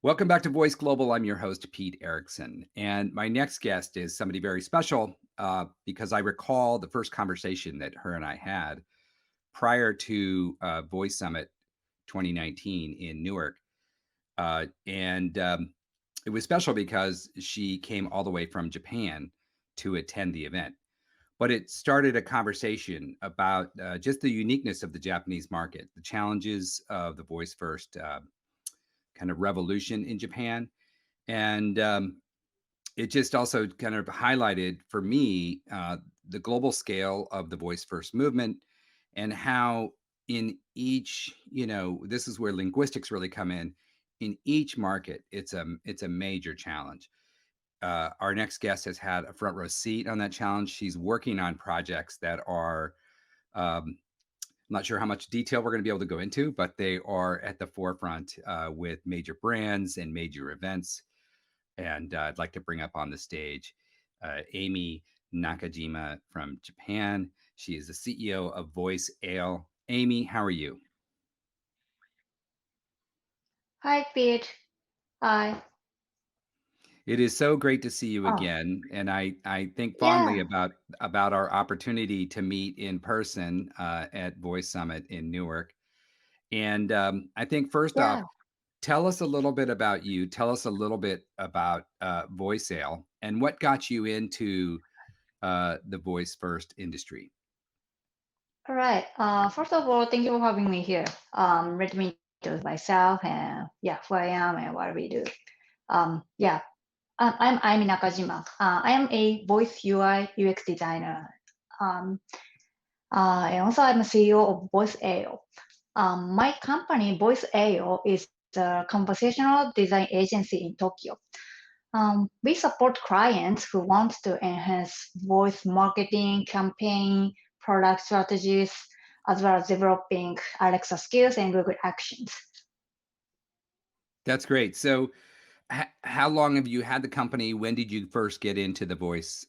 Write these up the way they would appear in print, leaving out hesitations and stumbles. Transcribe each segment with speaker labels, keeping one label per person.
Speaker 1: Welcome back to Voice Global. I'm your host, Pete Erickson. And my next guest is somebody very special because I recall the first conversation that her and I had prior to Voice Summit 2019 in Newark. And it was special because she came all the way from Japan to attend the event. But it started a conversation about just the uniqueness of the Japanese market, the challenges of the voice first kind of revolution in Japan. And it just also kind of highlighted for me the global scale of the voice first movement and how in each, this is where linguistics really come in each market, it's a major challenge. Our next guest has had a front row seat on that challenge. She's working on projects that are um, I'm not sure how much detail we're going to be able to go into, but they are at the forefront with major brands and major events. And I'd like to bring up on the stage Aimi Nakajima from Japan. She is the CEO of Voice Ale. Amy, how are you?
Speaker 2: Hi, Pete. Hi.
Speaker 1: It is so great to see you
Speaker 2: Oh,
Speaker 1: again, and I think fondly
Speaker 2: yeah,
Speaker 1: about our opportunity to meet in person at Voice Summit in Newark. And I think first off,
Speaker 2: yeah.
Speaker 1: tell us a little bit about you. Tell us a little bit about Voice Ale and what got you into the voice first industry.
Speaker 2: All right. First of all, thank you for having me here. Let me introduce myself and yeah, who I am and what we do. Yeah, I'm Aimi Nakajima. I am a voice UI UX designer. Um, and also I'm a CEO of Voice AO. My company, Voice AO, is a conversational design agency in Tokyo. We support clients who want to enhance voice marketing, campaign, product strategies, as well as developing Alexa skills and Google Actions.
Speaker 1: That's great. So, how long have you had the company? When did you first get into the voice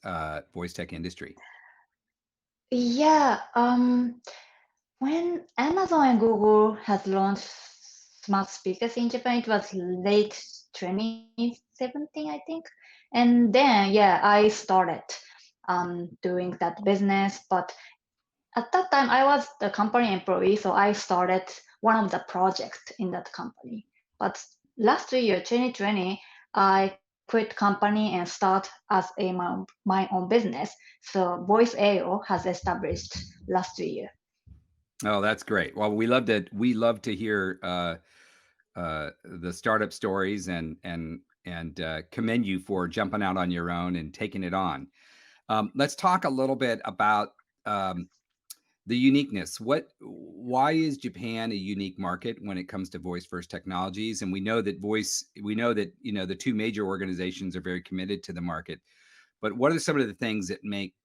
Speaker 1: tech industry?
Speaker 2: Yeah, when Amazon and Google has launched smart speakers in Japan, it was late 2017, I think. And then, yeah, I started doing that business, but at that time, I was the company employee, so I started one of the projects in that company. But last year, 2020, I quit company and start as my own business. So Voice AO has established last year.
Speaker 1: Oh, that's great. Well, we love to hear the startup stories and commend you for jumping out on your own and taking it on. Let's talk a little bit about um, the uniqueness. Why is Japan a unique market when it comes to voice first technologies? And we know that the two major organizations are very committed to the market. But what are some of the things that make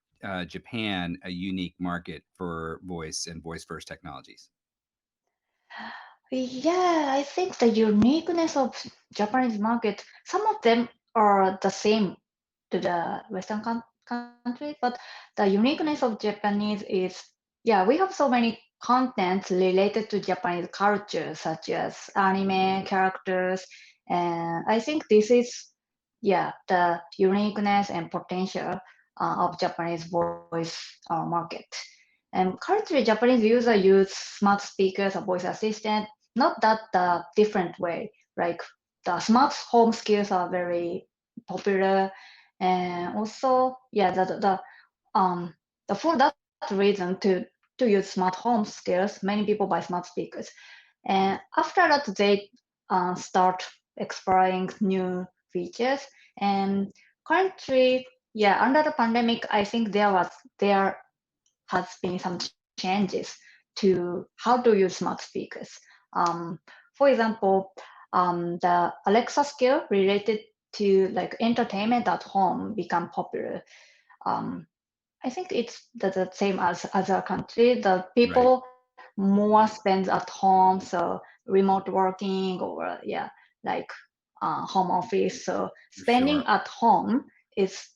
Speaker 1: Japan a unique market for voice and voice first technologies?
Speaker 2: Yeah, I think the uniqueness of Japanese market, some of them are the same to the Western country, but the uniqueness of Japanese is, yeah, we have so many contents related to Japanese culture, such as anime characters, and I think this is, yeah, the uniqueness and potential of Japanese voice market. And currently, Japanese users use smart speakers or voice assistant, not that the different way. Like the smart home skills are very popular, and also, yeah, for that reason to use smart home skills, many people buy smart speakers. And after that, they start exploring new features. And currently, yeah, under the pandemic, I think there has been some changes to how to use smart speakers. Um, for example, the Alexa skill related to like entertainment at home become popular. Um, I think it's the same as other country. The
Speaker 1: Right.
Speaker 2: people more spends at home, so remote working or yeah, like home office. So spending
Speaker 1: Sure.
Speaker 2: at home is,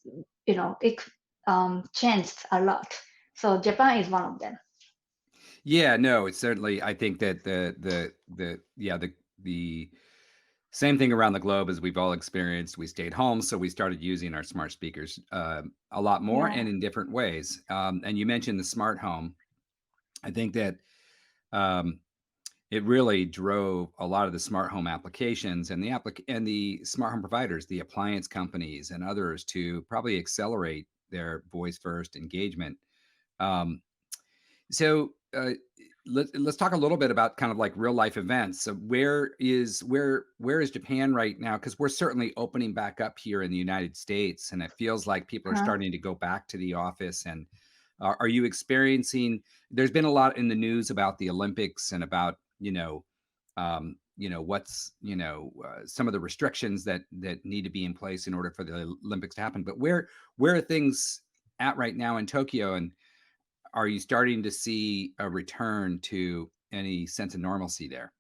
Speaker 2: it changed a lot. So Japan is one of them.
Speaker 1: Yeah, no, it's certainly I think that the yeah, the Same thing around the globe as we've all experienced. We stayed home, so we started using our smart speakers a lot more
Speaker 2: Yeah.
Speaker 1: and in different ways. And you mentioned the smart home. I think that um, it really drove a lot of the smart home applications and the smart home providers, the appliance companies and others to probably accelerate their voice first engagement. Um, so let's talk a little bit about kind of like real life events. So where is Japan right now? Because we're certainly opening back up here in the United States, and it feels like people are
Speaker 2: Uh,
Speaker 1: starting to go back to the office. And are you experiencing? There's been a lot in the news about the Olympics and about what's some of the restrictions that need to be in place in order for the Olympics to happen. But where are things at right now in Tokyo, and are you starting to see a return to any sense of normalcy there?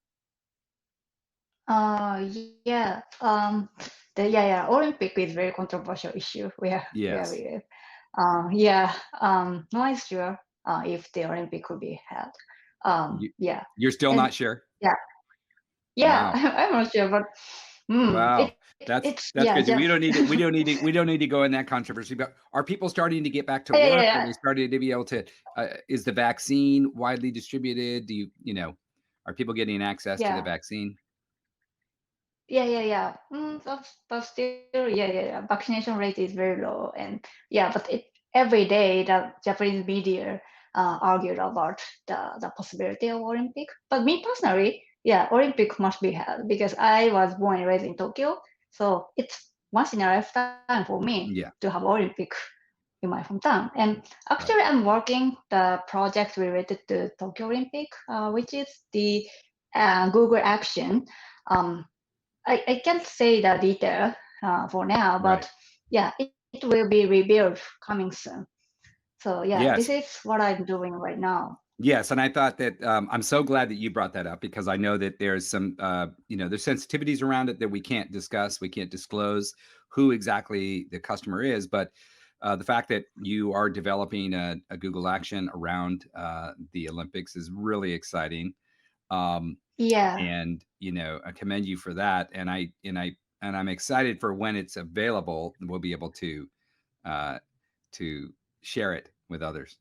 Speaker 2: yeah. Yeah. Olympic is very controversial issue where
Speaker 1: Yes.
Speaker 2: we live. Yeah. No one is sure if the Olympic could be held.
Speaker 1: You
Speaker 2: Yeah.
Speaker 1: you're still
Speaker 2: And
Speaker 1: not sure?
Speaker 2: yeah, yeah.
Speaker 1: Wow.
Speaker 2: I'm not sure, but
Speaker 1: Wow.
Speaker 2: it's
Speaker 1: That's good.
Speaker 2: just
Speaker 1: We don't need to go in that controversy, but are people starting to get back to
Speaker 2: yeah, yeah,
Speaker 1: work? Are
Speaker 2: yeah.
Speaker 1: they starting to be able to is the vaccine widely distributed? Are people getting access to the
Speaker 2: Yeah.
Speaker 1: vaccine?
Speaker 2: Yeah. But still, yeah. Vaccination rate is very low, and yeah, but every day the Japanese media argued about the possibility of Olympic. But me personally, yeah, Olympic must be held because I was born and raised in Tokyo, so it's once in a lifetime for me
Speaker 1: Yeah,
Speaker 2: to have Olympic in my hometown. And
Speaker 1: right.
Speaker 2: actually, I'm working the project related to Tokyo Olympic, which is the Google Action. Um, I can't say the detail for now,
Speaker 1: Right.
Speaker 2: but yeah, it will be revealed coming soon. So yeah, this
Speaker 1: Yes.
Speaker 2: is what I'm doing right now.
Speaker 1: Yes, and I thought that I'm so glad that you brought that up because I know that there's some there's sensitivities around it that we can't discuss, we can't disclose who exactly the customer is, but the fact that you are developing a Google Action around the Olympics is really exciting, um,
Speaker 2: Yeah,
Speaker 1: and I commend you for that, and I'm excited for when it's available. We'll be able uh, to share it with others.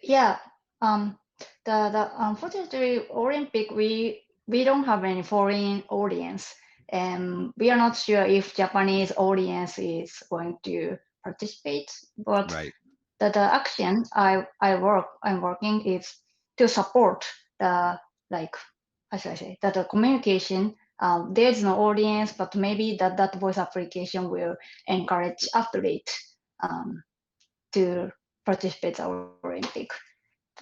Speaker 2: yeah. Um, the unfortunately Olympic we don't have any foreign audience, and we are not sure if Japanese audience is going to participate. But
Speaker 1: Right.
Speaker 2: the action I'm working is to support the like how should I say that the communication. There's no audience, but maybe that voice application will encourage athlete um, to participate in Olympic.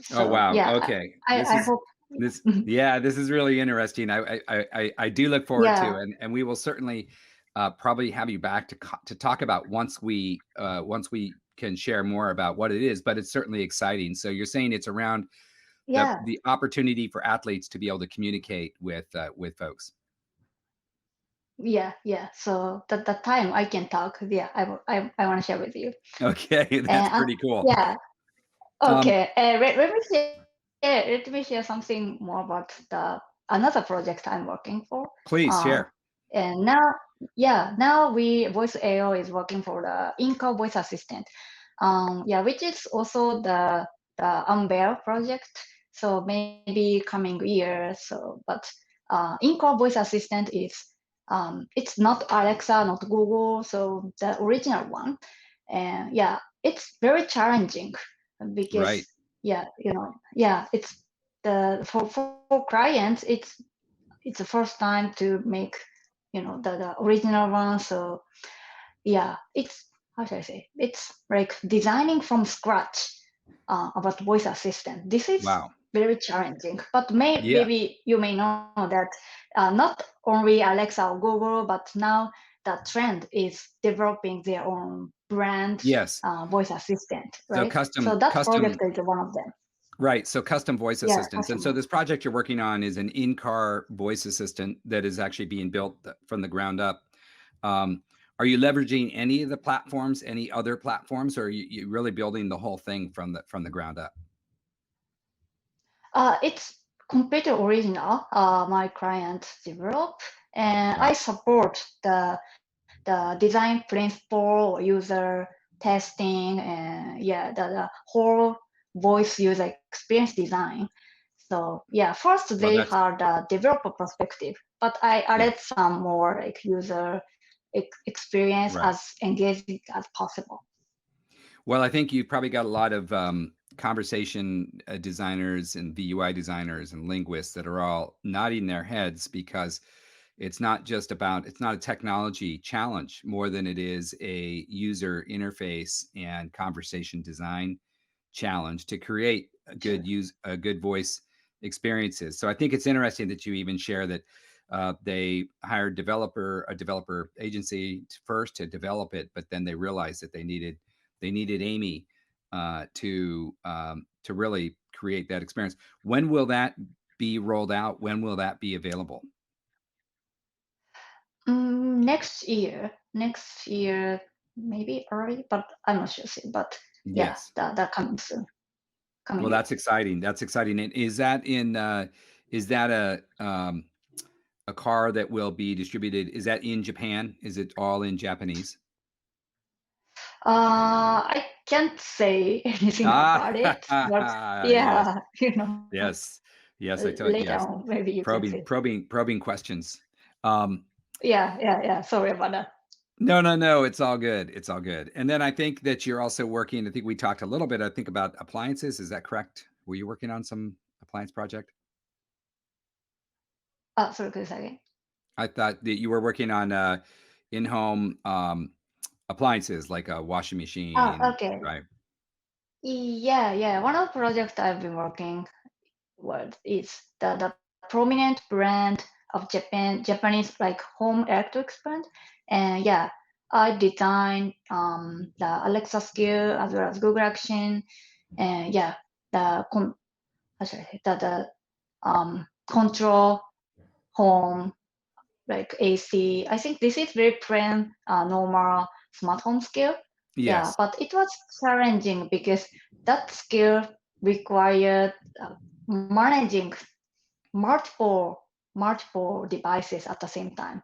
Speaker 2: So
Speaker 1: Oh,
Speaker 2: yeah,
Speaker 1: wow. Okay.
Speaker 2: I hope.
Speaker 1: This is really interesting. I do look forward to,
Speaker 2: Yeah,
Speaker 1: and we will certainly probably have you back to talk about once we can share more about what it is, but it's certainly exciting. So you're saying it's around
Speaker 2: yeah,
Speaker 1: the opportunity for athletes to be able to communicate with folks.
Speaker 2: yeah. So that time I can talk. Yeah, I want to share with you.
Speaker 1: Okay, that's
Speaker 2: And
Speaker 1: pretty cool.
Speaker 2: yeah,
Speaker 1: Um,
Speaker 2: okay. Let me share something more about the another project I'm working for.
Speaker 1: please
Speaker 2: Uh,
Speaker 1: share.
Speaker 2: and now we voice AO is working for the Inca voice assistant. Yeah, which is also the Unveil project. So maybe coming year. So, but Inca voice assistant is it's not Alexa, not Google. So the original one, and yeah, it's very challenging because
Speaker 1: Right.
Speaker 2: yeah, it's the for clients, it's the first time to make the original one. So yeah, it's how should I say? It's like designing from scratch about voice assistant. This is
Speaker 1: Wow.
Speaker 2: very challenging, but
Speaker 1: Yeah.
Speaker 2: maybe you may know that not only Alexa or Google, but now the trend is developing their own brand
Speaker 1: Yes.
Speaker 2: voice assistant,
Speaker 1: So
Speaker 2: right? So that project
Speaker 1: custom
Speaker 2: is one of them.
Speaker 1: Right, so custom voice
Speaker 2: Yeah,
Speaker 1: assistants, and so
Speaker 2: customer.
Speaker 1: this project you're working on is an in-car voice assistant that is actually being built from the ground up. Um, are you leveraging any of the platforms, any other platforms, or are you really building the whole thing from the ground up?
Speaker 2: It's completely original. My client developed, and
Speaker 1: Right.
Speaker 2: I support the design principle, user testing, and yeah, the whole voice user experience design. So yeah, first
Speaker 1: Well,
Speaker 2: they
Speaker 1: that's
Speaker 2: had a developer perspective, but I
Speaker 1: yeah.
Speaker 2: added some more like user experience
Speaker 1: Right.
Speaker 2: as engaging as possible.
Speaker 1: Well, I think you've probably got a lot of conversation designers and VUI designers and linguists that are all nodding their heads because it's not a technology challenge more than it is a user interface and conversation design challenge to create
Speaker 2: Sure.
Speaker 1: a good voice experiences. So I think it's interesting that you even share that they hired a developer agency first to develop it, but then they realized that they needed Amy to really create that experience. When will that be rolled out? When will that be available?
Speaker 2: Next year, maybe early, but I'm not sure. But yeah,
Speaker 1: Yes.
Speaker 2: that coming soon, coming
Speaker 1: Well,
Speaker 2: year.
Speaker 1: that's exciting. That's exciting. And is that a car that will be distributed? Is that in Japan? Is it all in Japanese?
Speaker 2: I can't say anything about it, but
Speaker 1: Ah, yes,
Speaker 2: yeah,
Speaker 1: yes, yes. I told
Speaker 2: later
Speaker 1: yes.
Speaker 2: on maybe you can see.
Speaker 1: Probing questions. Um,
Speaker 2: Yeah. Sorry about that.
Speaker 1: no, no, no. It's all good. It's all good. And then I think that you're also working. I think we talked a little bit. I think about appliances. Is that correct? Were you working on some appliance project?
Speaker 2: Sorry, could you say again?
Speaker 1: I thought that you were working on in-home appliances like a washing machine,
Speaker 2: Okay.
Speaker 1: right?
Speaker 2: Yeah. One of the projects I've been working with is the prominent brand of Japanese like home electrics brand. And yeah, I designed the Alexa skill as well as Google Action, and yeah, the how should I say the control home like AC. I think this is very plain, normal smart home skill. Yeah,
Speaker 1: Yes.
Speaker 2: but it was challenging because that skill required managing multiple multiple devices at the same time.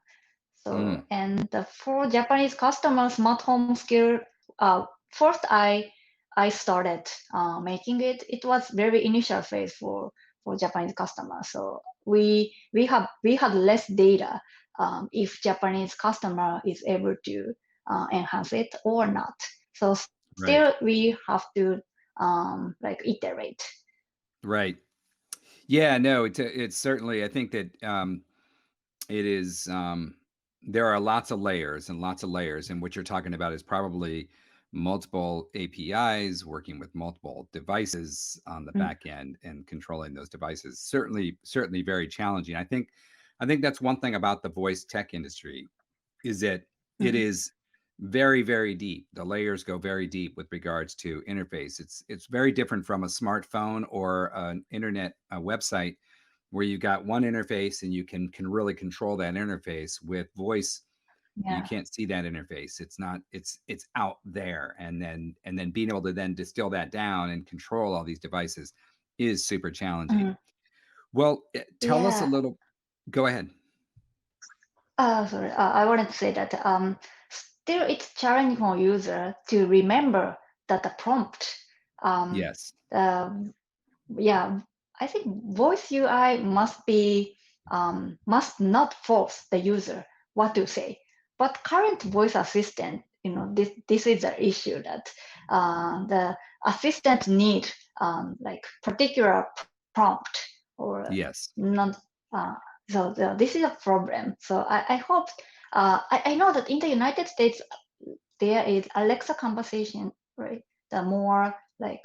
Speaker 2: So,
Speaker 1: Mm,
Speaker 2: and for Japanese customers, smart home skill, first I started making it. It was very initial phase for Japanese customers. So we had less data if Japanese customer is able to enhance it or not. So still
Speaker 1: right.
Speaker 2: we have to like iterate.
Speaker 1: Right. Yeah, no, it's certainly I think that it is there are lots of layers and lots of layers and what you're talking about is probably multiple APIs working with multiple devices on the
Speaker 2: Mm,
Speaker 1: back end and controlling those devices. Certainly very challenging. I think that's one thing about the voice tech industry is that it
Speaker 2: mm,
Speaker 1: is very very deep. The layers go very deep with regards to interface. It's very different from a smartphone or an internet website where you got one interface and you can really control that interface. With voice you
Speaker 2: yeah.
Speaker 1: can't see that interface. It's not it's out there, and then being able to then distill that down and control all these devices is super challenging.
Speaker 2: Mm,
Speaker 1: Well, tell us a
Speaker 2: yeah.
Speaker 1: little. Go ahead.
Speaker 2: Sorry, I wanted to say that still it's challenging for user to remember that the prompt. Um,
Speaker 1: Yes.
Speaker 2: um, yeah, I think voice UI must not force the user what to say. But current voice assistant, this is the issue that the assistant need like particular prompt or
Speaker 1: Yes.
Speaker 2: not. Uh, this is a problem. So I hope I know that in the United States there is Alexa conversation, right? The more like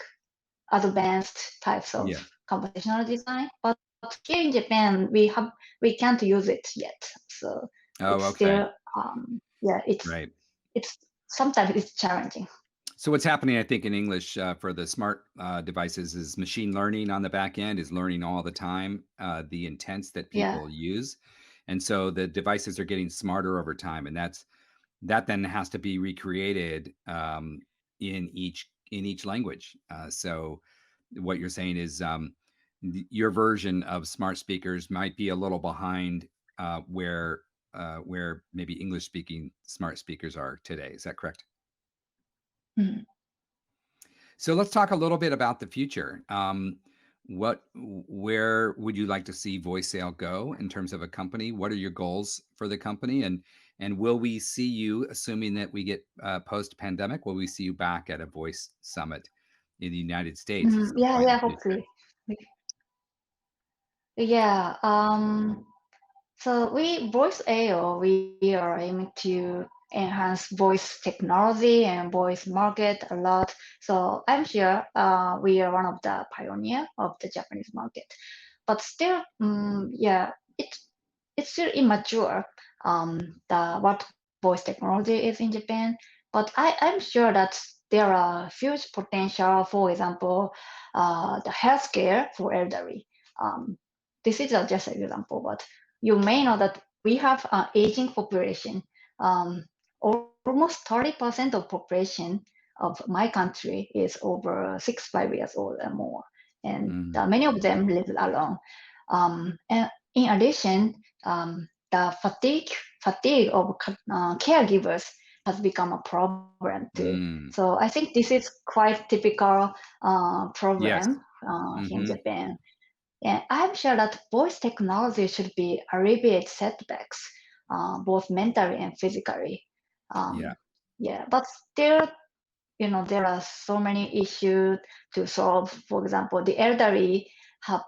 Speaker 2: advanced types of
Speaker 1: Yeah.
Speaker 2: conversational design. But here in Japan, we can't use it yet. So it's
Speaker 1: Oh, okay.
Speaker 2: still yeah,
Speaker 1: Right.
Speaker 2: it's sometimes it's challenging.
Speaker 1: So what's happening, I think, in English for the smart devices is machine learning on the back end is learning all the time the intents that
Speaker 2: Yeah.
Speaker 1: people use, and so the devices are getting smarter over time, and that then has to be recreated in each language. So what you're saying is your version of smart speakers might be a little behind where where maybe English speaking smart speakers are today. Is that correct?
Speaker 2: Mm.
Speaker 1: So let's talk a little bit about the future. Where would you like to see Voice Sale go in terms of a company? What are your goals for the company? And will we see you, assuming that we get post pandemic, will we see you back at a Voice Summit in the United States at some
Speaker 2: Yeah,
Speaker 1: point in
Speaker 2: yeah,
Speaker 1: the future?
Speaker 2: hopefully. Yeah. So we voice AO, we are aiming to enhance voice technology and voice market a lot. So I'm sure we are one of the pioneer of the Japanese market. But still, yeah, it's still immature. The what voice technology is in Japan. But I'm sure that there are huge potential. For example, the healthcare for elderly. Um, this is just an example, but you may know that we have an aging population. Um, Almost 30% of population of my country is over 65 years old or more, and
Speaker 1: Mm,
Speaker 2: many of them live alone. And in addition, the fatigue of caregivers has become a problem too.
Speaker 1: mm,
Speaker 2: So I think this is quite typical
Speaker 1: yes.
Speaker 2: problem in
Speaker 1: Hmm.
Speaker 2: Japan. And I'm sure that voice technology should be alleviate setbacks, both mentally and physically.
Speaker 1: Yeah.
Speaker 2: Um, yeah, but still, there are so many issues to solve. For example, the elderly have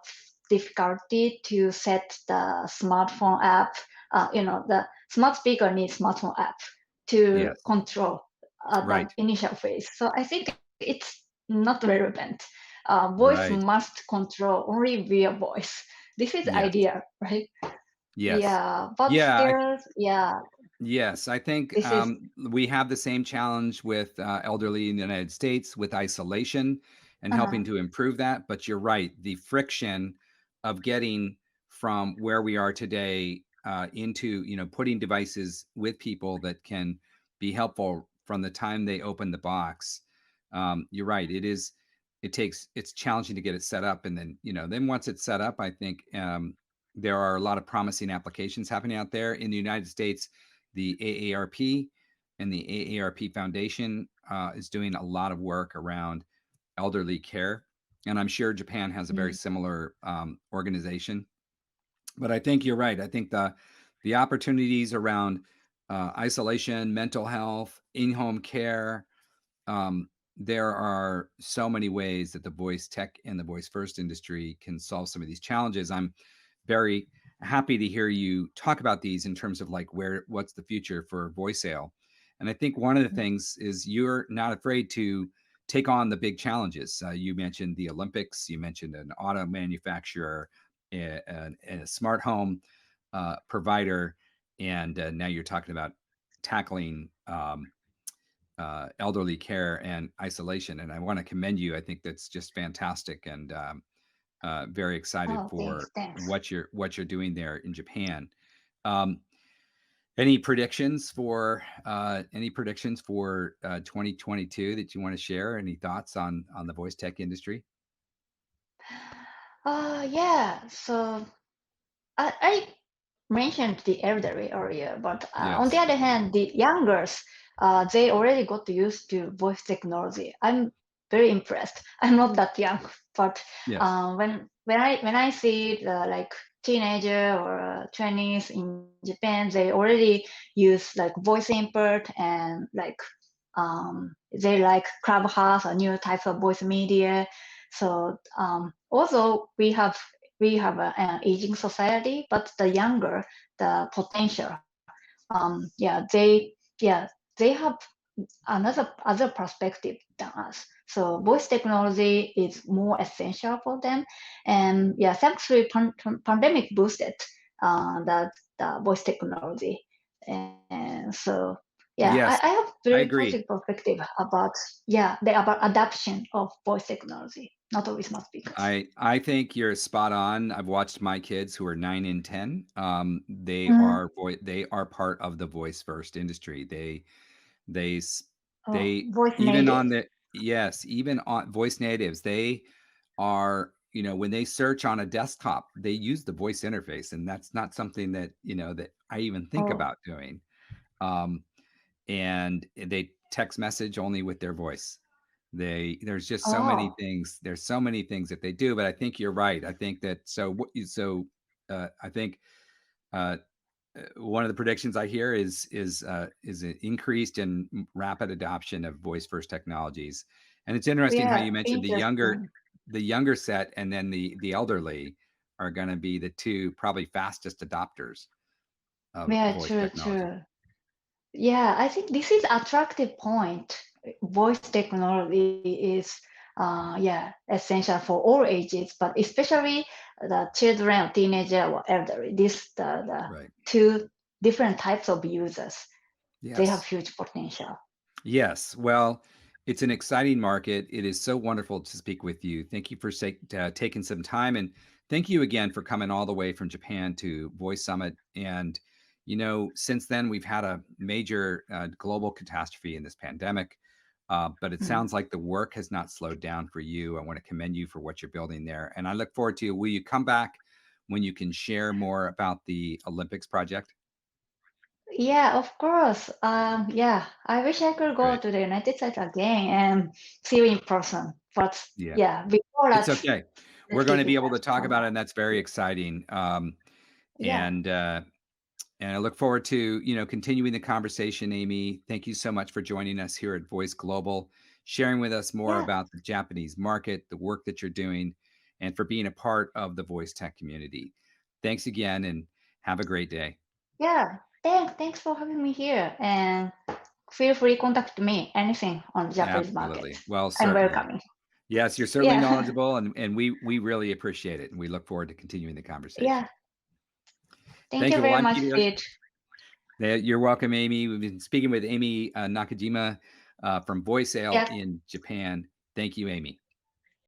Speaker 2: difficulty to set the smartphone app. The smart speaker needs smartphone app to
Speaker 1: Yes.
Speaker 2: control the
Speaker 1: Right.
Speaker 2: initial phase. So I think it's not relevant. Voice
Speaker 1: Right.
Speaker 2: must control only via voice. This is
Speaker 1: Yes.
Speaker 2: idea, right?
Speaker 1: Yes.
Speaker 2: Yeah, but
Speaker 1: Yeah.
Speaker 2: still, yeah,
Speaker 1: Yes, I think
Speaker 2: this is.
Speaker 1: we have the same challenge with elderly in the United States with isolation and helping
Speaker 2: Uh,
Speaker 1: to improve that. But you're right, the friction of getting from where we are today into putting devices with people that can be helpful from the time they open the box. You're right. It's challenging to get it set up, and then once it's set up, I think there are a lot of promising applications happening out there in the United States. The AARP and the AARP Foundation is doing a lot of work around elderly care. And I'm sure Japan has a very
Speaker 2: mm,
Speaker 1: similar organization. But I think you're right. I think the opportunities around isolation, mental health, in-home care, there are so many ways that the voice tech and the voice first industry can solve some of these challenges. I'm very happy to hear you talk about these in terms of like what's the future for voice sale. And I think one of the things is you're not afraid to take on the big challenges. You mentioned the Olympics, you mentioned an auto manufacturer, a smart home provider, and now you're talking about tackling elderly care and isolation. And I want to commend you. I think that's just fantastic, and very excited
Speaker 2: oh,
Speaker 1: for
Speaker 2: thanks.
Speaker 1: what you're doing there in Japan. Um, any predictions for 2022 that you want to share? Any thoughts on the voice tech industry?
Speaker 2: Yeah. So I mentioned the elderly earlier, but on the
Speaker 1: Yes.
Speaker 2: other hand, the youngers, they already got used to voice technology. I'm very impressed. I'm not that young, but
Speaker 1: Yes.
Speaker 2: when I see the like teenager or 20s in Japan, they already use like voice input and like they like Clubhouse or new types of voice media. So also we have an aging society, but the younger, the potential, yeah, they have other perspective than us. So voice technology is more essential for them, and yeah, thankfully pandemic boosted the voice technology, and so yeah, I
Speaker 1: Yes,
Speaker 2: have very
Speaker 1: I
Speaker 2: positive
Speaker 1: agree.
Speaker 2: perspective about about adoption of voice technology, not only smart speakers.
Speaker 1: I think you're spot on. I've watched my kids who are 9 and 10. They are part of the voice first industry. They s-
Speaker 2: Oh,
Speaker 1: they
Speaker 2: voice
Speaker 1: even
Speaker 2: native.
Speaker 1: on the yes, even on voice natives, they are when they search on a desktop, they use the voice interface, and that's not something that, that I even think
Speaker 2: Oh,
Speaker 1: about doing. Um, and they text message only with their voice. There's just so many
Speaker 2: oh,
Speaker 1: things. There's so many things that they do, but I think you're right. I think that I think uh, one of the predictions I hear is an increased and rapid adoption of voice first technologies. And it's interesting how
Speaker 2: yeah,
Speaker 1: you mentioned
Speaker 2: interesting.
Speaker 1: the younger set and then the elderly are going to be the two probably fastest adopters of
Speaker 2: Yeah,
Speaker 1: voice
Speaker 2: true,
Speaker 1: technology.
Speaker 2: true. Yeah, I think this is attractive point. Voice technology is, yeah, essential for all ages, but especially the children, teenager, or elderly. The
Speaker 1: Right.
Speaker 2: two different types of users. They have
Speaker 1: Yes.
Speaker 2: huge potential.
Speaker 1: Yes. Well, it's an exciting market. It is so wonderful to speak with you. Thank you for taking some time. And thank you again for coming all the way from Japan to Voice Summit. And, since then, we've had a major global catastrophe in this pandemic. But it
Speaker 2: Mhm.
Speaker 1: sounds like the work has not slowed down for you. I want to commend you for what you're building there. And I look forward to, will you come back when you can share more about the Olympics project?
Speaker 2: Yeah, of course. Yeah, I wish I could go
Speaker 1: Great.
Speaker 2: to the United States again and see you in person. But
Speaker 1: Yeah.
Speaker 2: yeah, before
Speaker 1: It's
Speaker 2: that,
Speaker 1: okay. We're
Speaker 2: let's
Speaker 1: going
Speaker 2: keep
Speaker 1: to be
Speaker 2: in
Speaker 1: able to
Speaker 2: touch
Speaker 1: talk
Speaker 2: on
Speaker 1: about it,
Speaker 2: that.
Speaker 1: and that's very exciting.
Speaker 2: Yeah,
Speaker 1: And I look forward to continuing the conversation. Amy, thank you so much for joining us here at Voice Global, sharing with us more
Speaker 2: yeah,
Speaker 1: about the Japanese market, the work that you're doing, and for being a part of the voice tech community. Thanks again, and have a great day.
Speaker 2: yeah. Thanks for having me here. And feel free to contact me anything on the Japanese market.
Speaker 1: Absolutely. Well,
Speaker 2: I'm
Speaker 1: certainly.
Speaker 2: welcoming.
Speaker 1: Yes, you're certainly
Speaker 2: Yeah,
Speaker 1: knowledgeable, and we really appreciate it, and we look forward to continuing the conversation.
Speaker 2: yeah. Thank
Speaker 1: Thank
Speaker 2: you
Speaker 1: you. Well,
Speaker 2: very
Speaker 1: I'm
Speaker 2: much,
Speaker 1: Peter.
Speaker 2: Pete.
Speaker 1: You're welcome, Amy. We've been speaking with Amy Nakajima from Voice Ale
Speaker 2: Yeah,
Speaker 1: in Japan. Thank you, Amy.